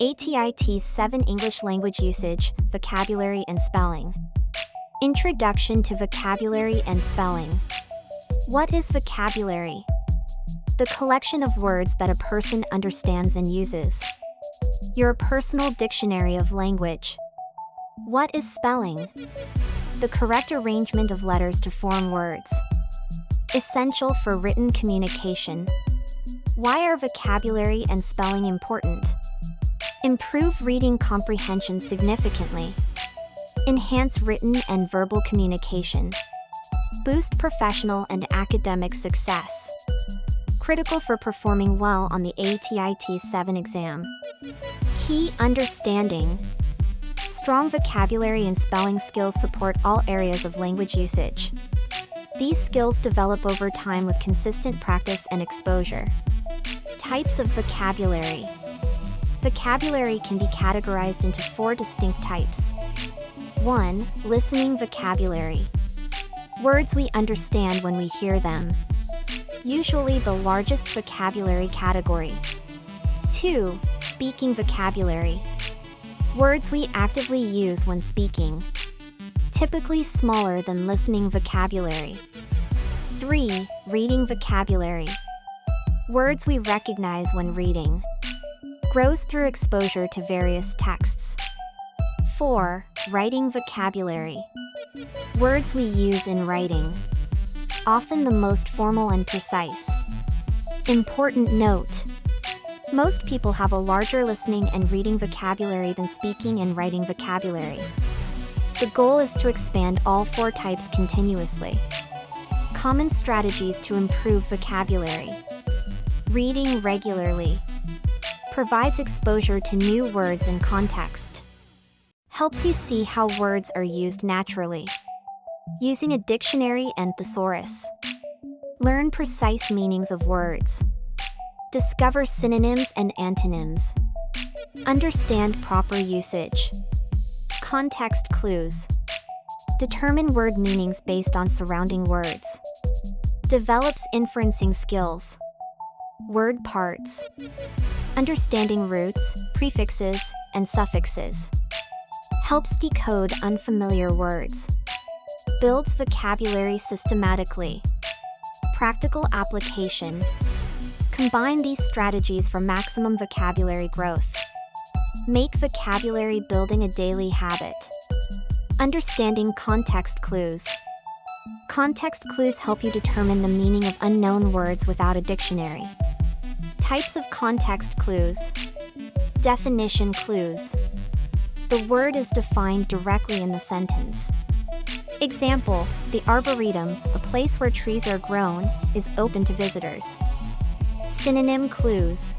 ATI TEAS 7 English Language Usage, Vocabulary and Spelling. Introduction to Vocabulary and Spelling. What is vocabulary? The collection of words that a person understands and uses. Your personal dictionary of language. What is spelling? The correct arrangement of letters to form words. Essential for written communication. Why are vocabulary and spelling important? Improve reading comprehension significantly. Enhance written and verbal communication. Boost professional and academic success. Critical for performing well on the ATI TEAS 7 exam. Key understanding. Strong vocabulary and spelling skills support all areas of language usage. These skills develop over time with consistent practice and exposure. Types of vocabulary. Vocabulary can be categorized into 4 distinct types. 1. Listening vocabulary. Words we understand when we hear them. Usually the largest vocabulary category. 2. Speaking vocabulary. Words we actively use when speaking. Typically smaller than listening vocabulary. 3. Reading vocabulary. Words we recognize when reading. Grows through exposure to various texts. 4. Writing vocabulary. Words we use in writing. Often the most formal and precise. Important note. Most people have a larger listening and reading vocabulary than speaking and writing vocabulary. The goal is to expand all 4 types continuously. Common strategies to improve vocabulary. Reading regularly. Provides exposure to new words and context. Helps you see how words are used naturally. Using a dictionary and thesaurus. Learn precise meanings of words. Discover synonyms and antonyms. Understand proper usage. Context clues. Determine word meanings based on surrounding words. Develops inferencing skills. Word parts. Understanding roots, prefixes, and suffixes. Helps decode unfamiliar words. Builds vocabulary systematically. Practical application. Combine these strategies for maximum vocabulary growth. Make vocabulary building a daily habit. Understanding context clues. Context clues help you determine the meaning of unknown words without a dictionary. Types of context clues. Definition clues. The word is defined directly in the sentence. Example, the arboretum, a place where trees are grown, is open to visitors. Synonym clues.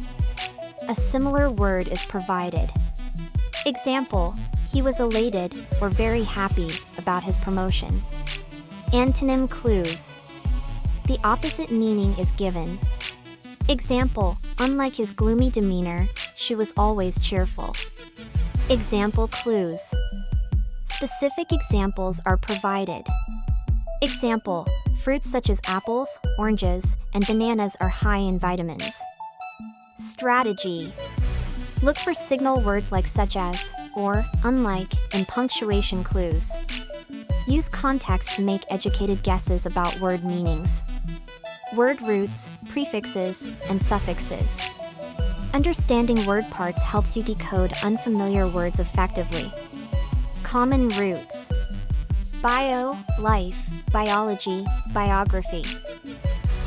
A similar word is provided. Example, he was elated or very happy about his promotion. Antonym clues. The opposite meaning is given. Example, unlike his gloomy demeanor, she was always cheerful. Example clues. Specific examples are provided. Example, fruits such as apples, oranges, and bananas are high in vitamins. Strategy. Look for signal words like such as, or, unlike, and punctuation clues. Use context to make educated guesses about word meanings. Word roots, prefixes, and suffixes. Understanding word parts helps you decode unfamiliar words effectively. Common roots. Bio, life, biology, biography.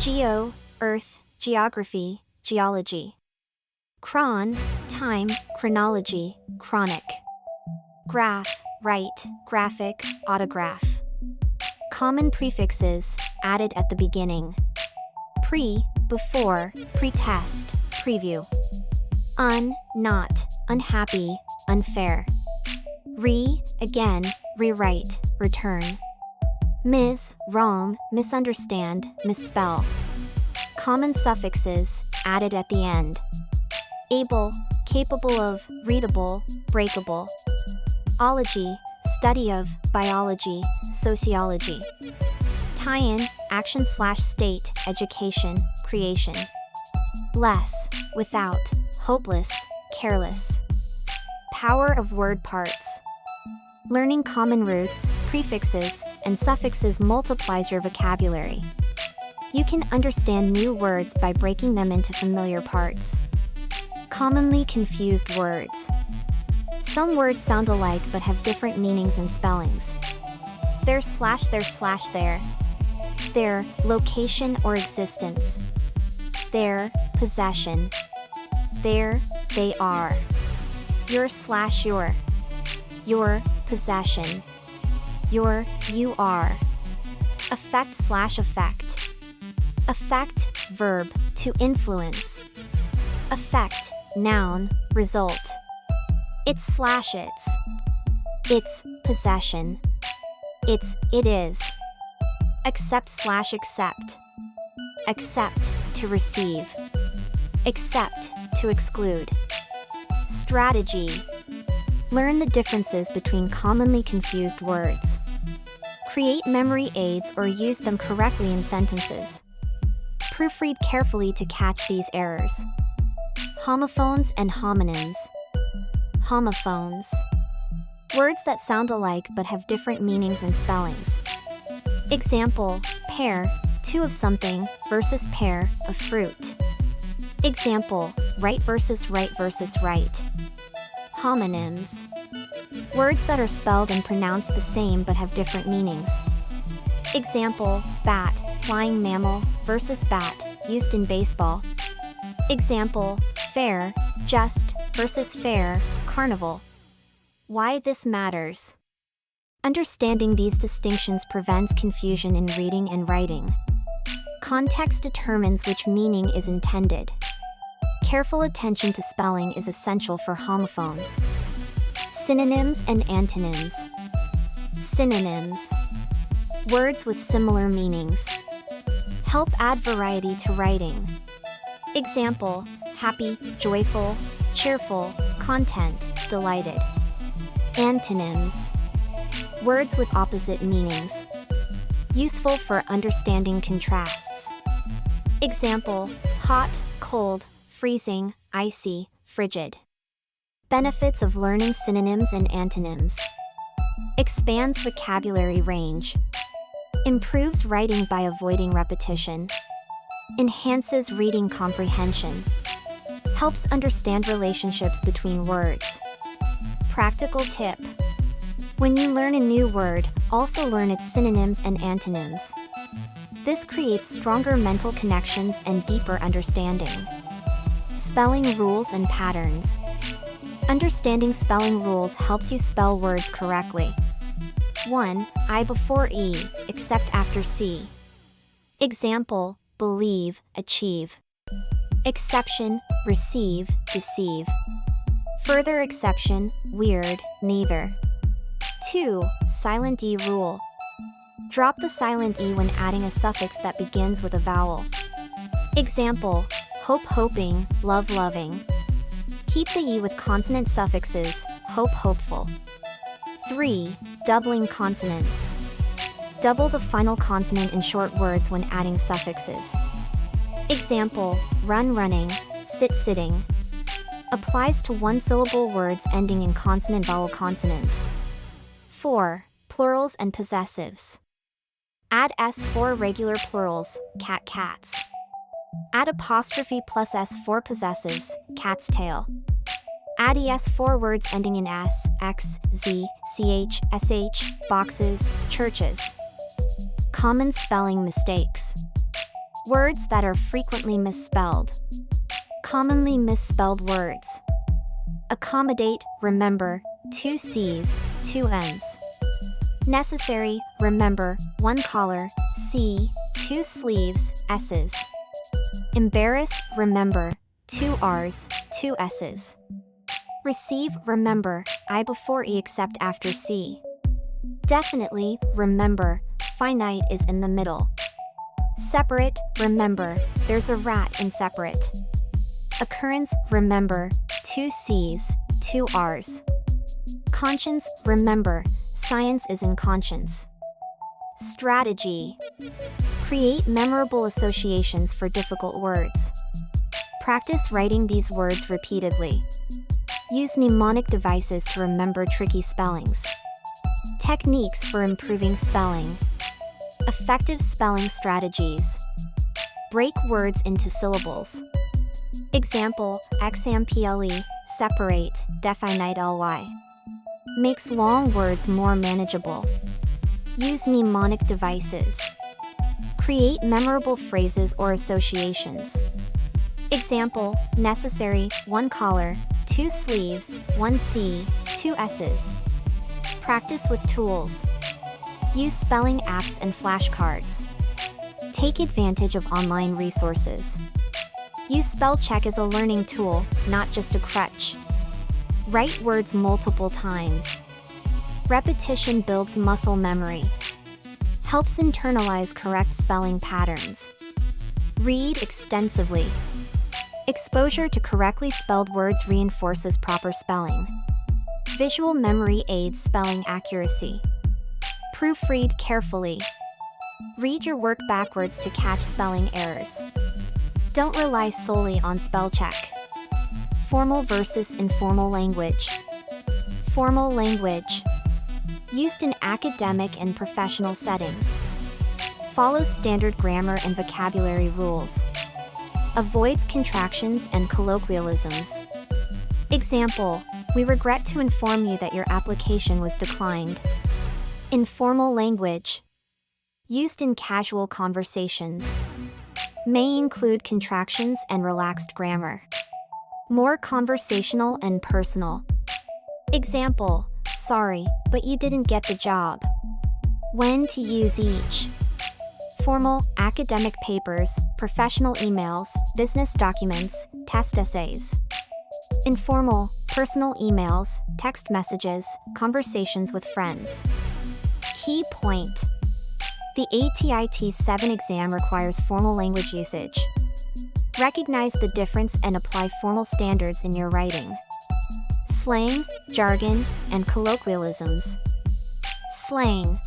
Geo, earth, geography, geology. Chron, time, chronology, chronic. Graph, write, graphic, autograph. Common prefixes, added at the beginning. Pre, before, pretest, preview. Un, not, unhappy, unfair. Re, again, rewrite, return. Mis, wrong, misunderstand, misspell. Common suffixes, added at the end. Able, capable of, readable, breakable. Ology, study of, biology, sociology. Tie-in, action/state, education, creation. Less, without, hopeless, careless. Power of word parts. Learning common roots, prefixes, and suffixes multiplies your vocabulary. You can understand new words by breaking them into familiar parts. Commonly confused words. Some words sound alike but have different meanings and spellings. Their/there/there. Their, location or existence. Their, possession. There, they are. Your/your. Your, possession. Your, you are. Effect/effect. Effect, verb, to influence. Effect, noun, result. Its/its. Its, possession. It is. Accept/accept. Accept, to receive. Accept, to exclude. Strategy. Learn the differences between commonly confused words. Create memory aids or use them correctly in sentences. Proofread carefully to catch these errors. Homophones and homonyms. Homophones. Words that sound alike but have different meanings and spellings. Example, pear, two of something, versus pear, of fruit. Example, right versus right versus right. Homonyms. Words that are spelled and pronounced the same but have different meanings. Example, bat, flying mammal, versus bat, used in baseball. Example, fair, just, versus fair, carnival. Why this matters. Understanding these distinctions prevents confusion in reading and writing. Context determines which meaning is intended. Careful attention to spelling is essential for homophones. Synonyms and antonyms. Synonyms. Words with similar meanings. Help add variety to writing. Example, happy, joyful, cheerful, content, delighted. Antonyms. Words with opposite meanings. Useful for understanding contrasts. Example, hot, cold, freezing, icy, frigid. Benefits of learning synonyms and antonyms. Expands vocabulary range. Improves writing by avoiding repetition. Enhances reading comprehension. Helps understand relationships between words. Practical tip. When you learn a new word, also learn its synonyms and antonyms. This creates stronger mental connections and deeper understanding. Spelling rules and patterns. Understanding spelling rules helps you spell words correctly. 1. I before E, except after C. Example, believe, achieve. Exception, receive, deceive. Further exception, weird, neither. 2. Silent E rule. Drop the silent E when adding a suffix that begins with a vowel. Example, hope hoping, love loving. Keep the E with consonant suffixes, hope hopeful. 3. Doubling consonants. Double the final consonant in short words when adding suffixes. Example, run running, sit sitting. Applies to one-syllable words ending in consonant-vowel consonant. 4. Plurals and possessives. Add S for regular plurals, cat cats. Add apostrophe plus S for possessives, cat's tail. Add ES for words ending in S, X, Z, CH, SH, boxes, churches. Common spelling mistakes. Words that are frequently misspelled. Commonly misspelled words. Accommodate, remember, 2 C's, 2 N's. Necessary, remember, 1 collar, C, 2 sleeves, S's. Embarrass, remember, 2 R's, 2 S's. Receive, remember, I before E except after C. Definitely, remember, finite is in the middle. Separate, remember, there's a rat in separate. Occurrence, remember, 2 C's, 2 R's. Conscience, remember, science is in conscience. Strategy. Create memorable associations for difficult words. Practice writing these words repeatedly. Use mnemonic devices to remember tricky spellings. Techniques for improving spelling. Effective spelling strategies. Break words into syllables. Example, example, separate, definite ly. Makes long words more manageable. Use mnemonic devices. Create memorable phrases or associations. Example, necessary, 1 collar, 2 sleeves, 1 C, 2 S's. Practice with tools. Use spelling apps and flashcards. Take advantage of online resources. Use spell check as a learning tool, not just a crutch. Write words multiple times. Repetition builds muscle memory. Helps internalize correct spelling patterns. Read extensively. Exposure to correctly spelled words reinforces proper spelling. Visual memory aids spelling accuracy. Proofread carefully. Read your work backwards to catch spelling errors. Don't rely solely on spell check. Formal versus informal language. Formal language. Used in academic and professional settings. Follows standard grammar and vocabulary rules. Avoids contractions and colloquialisms. Example, we regret to inform you that your application was declined. Informal language. Used in casual conversations. May include contractions and relaxed grammar. More conversational and personal. Example, sorry, but you didn't get the job. When to use each. Formal, academic papers, professional emails, business documents, test essays. Informal, personal emails, text messages, conversations with friends. Key point. The ATI TEAS 7 exam requires formal language usage. Recognize the difference and apply formal standards in your writing. Slang, jargon, and colloquialisms. Slang.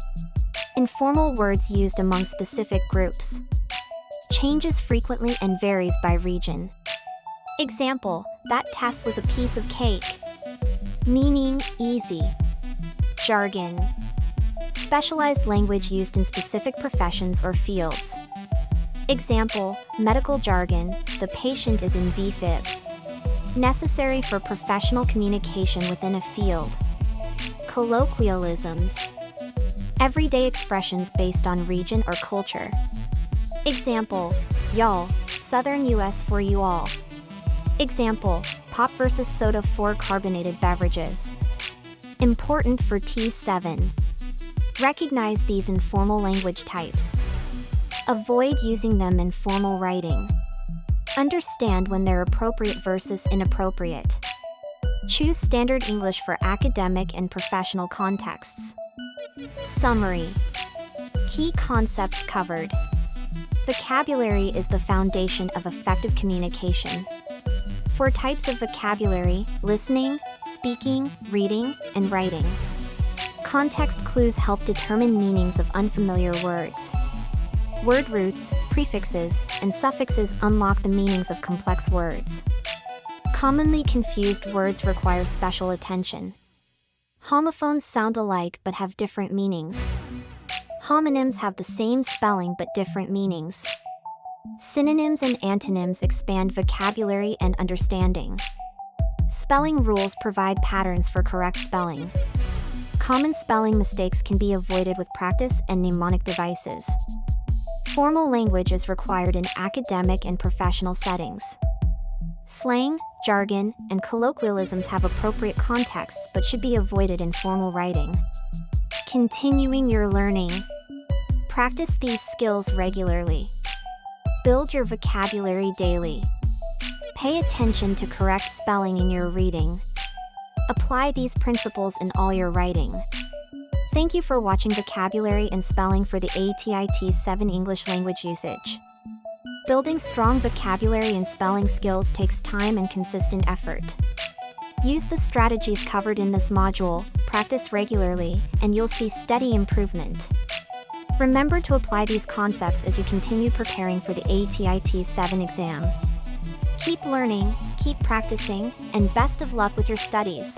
Informal words used among specific groups. Changes frequently and varies by region. Example, that test was a piece of cake. Meaning, easy. Jargon. Specialized language used in specific professions or fields. Example, medical jargon, the patient is in VFib. Necessary for professional communication within a field. Colloquialisms. Everyday expressions based on region or culture. Example, y'all, Southern US for you all. Example, pop versus soda for carbonated beverages. Important for TEAS 7. Recognize these informal language types. Avoid using them in formal writing. Understand when they're appropriate versus inappropriate. Choose standard English for academic and professional contexts. Summary. Key concepts covered. Vocabulary is the foundation of effective communication. 4 types of vocabulary: listening, speaking, reading, and writing. Context clues help determine meanings of unfamiliar words. Word roots, prefixes, and suffixes unlock the meanings of complex words. Commonly confused words require special attention. Homophones sound alike but have different meanings. Homonyms have the same spelling but different meanings. Synonyms and antonyms expand vocabulary and understanding. Spelling rules provide patterns for correct spelling. Common spelling mistakes can be avoided with practice and mnemonic devices. Formal language is required in academic and professional settings. Slang, jargon, and colloquialisms have appropriate contexts but should be avoided in formal writing. Continuing your learning. Practice these skills regularly. Build your vocabulary daily. Pay attention to correct spelling in your reading. Apply these principles in all your writing. Thank you for watching Vocabulary and Spelling for the ATI TEAS 7 English Language Usage. Building strong vocabulary and spelling skills takes time and consistent effort. Use the strategies covered in this module, practice regularly, and you'll see steady improvement. Remember to apply these concepts as you continue preparing for the ATI TEAS 7 exam. Keep learning, keep practicing, and best of luck with your studies.